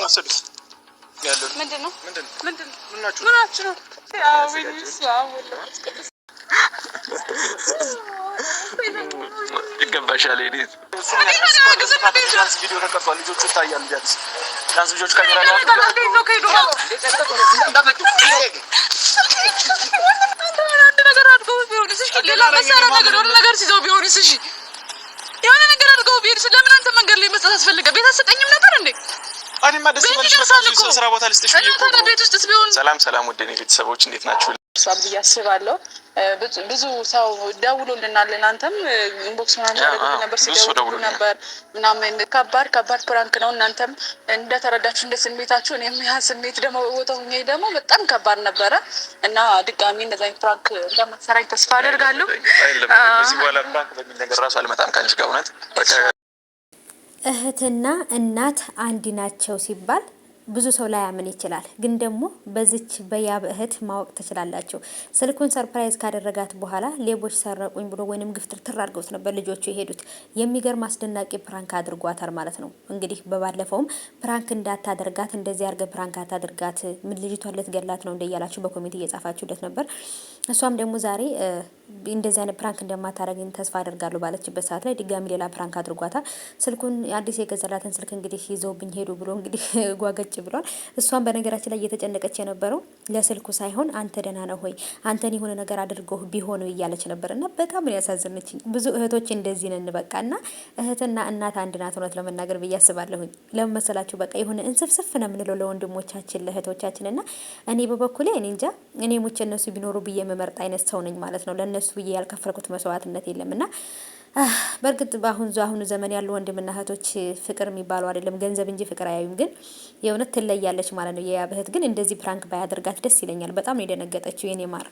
ወሰዱት ያለው ምንድነው? ምናችሁ ነው? ይገባሻል። ቪዲዮ ተቀርጿል። ልጆቹ ይታያሉ። ዳንስ ልጆቹ ካሜራ ላይ ነገር ሲዘው ቢሆንስ? እሺ የሆነ ነገር አድርገው ቢሄድስ? ለምን አንተ መንገድ ላይ መስጠት አስፈልገ? ቤት አሰጠኝም ነበር እንዴ? እኔማ ደስ ይበልሽ። ስራ ቦታ ልስጥሽ ብዬሽ እኮ ነው። ቤት ውስጥስ ቢሆን ሰላም ወደ እኔ ቤተሰቦች እንዴት ናችሁ? ሳብ ያስባለሁ። ብዙ ሰው ደውሎልናል። እናንተም ኢንቦክስ ምናምን ያደርጉ ነበር፣ ሲደውሉ ነበር ምናምን። ከባድ ፕራንክ ነው። እናንተም እንደተረዳችሁ እንደ ስሜታችሁ እኔም ያ ስሜት ደግሞ ወጣው ደግሞ በጣም ከባድ ነበረ እና ድጋሚ እንደዛ ፕራንክ እንደማትሰራኝ ተስፋ አደርጋለሁ። እዚህ በኋላ ፕራንክ በሚል ነገር ራሱ አልመጣም ካንቺ ጋር እውነት። እህትና እናት አንድ ናቸው ሲባል ብዙ ሰው ላይ ያምን ይችላል። ግን ደግሞ በዚች በያብ እህት ማወቅ ትችላላችሁ። ስልኩን ሰርፕራይዝ ካደረጋት በኋላ ሌቦች ሰረቁኝ ብሎ ወይንም ግፍትር አድርገውት ነበር ልጆቹ የሄዱት። የሚገርም አስደናቂ ፕራንክ አድርጓታል ማለት ነው። እንግዲህ በባለፈውም ፕራንክ እንዳታደርጋት እንደዚህ አድርገህ ፕራንክ አታደርጋት፣ ምን ልጅቷን ልትገላት ነው እንደያላችሁ በኮሜንት እየጻፋችሁለት ነበር። እሷም ደግሞ ዛሬ እንደዚህ አይነት ፕራንክ እንደማታደርግኝ ተስፋ አደርጋለሁ ባለችበት ሰዓት ላይ ድጋሚ ሌላ ፕራንክ አድርጓታል። ስልኩን አዲስ የገዛላትን ስልክ እንግዲህ ይዘውብኝ ሄዱ ብሎ እንግዲህ ጓገጭ ብሏል። እሷም በነገራችን ላይ እየተጨነቀች የነበረው ለስልኩ ሳይሆን አንተ ደህና ነህ ሆይ አንተን የሆነ ነገር አድርገው ቢሆን እያለች ነበር። እና በጣም ነው ያሳዘነችኝ። ብዙ እህቶች እንደዚህ ነን በቃ። እና እህትና እናት አንድ ናት እውነት ለመናገር ብዬ አስባለሁኝ። ለምን መሰላችሁ? በቃ የሆነ እንስፍስፍ ነው የምንለው ለወንድሞቻችን ለእህቶቻችን። እና እኔ በበኩሌ እኔ እንጃ እኔ ሙቼ እነሱ ቢኖሩ ብዬ መመርጥ አይነት ሰው ነኝ ማለት ነው። ለእነሱ ብዬ ያልከፈልኩት መስዋዕትነት የለም። እና በእርግጥ በአሁኑ ዘመን ያሉ ወንድምና እህቶች ፍቅር የሚባለው አይደለም ገንዘብ እንጂ ፍቅር አያዩም። ግን የእውነት ትለያለች ማለት ነው። የያብ እህት ግን እንደዚህ ፕራንክ ባያደርጋት ደስ ይለኛል። በጣም ነው የደነገጠችው የኔ ማር።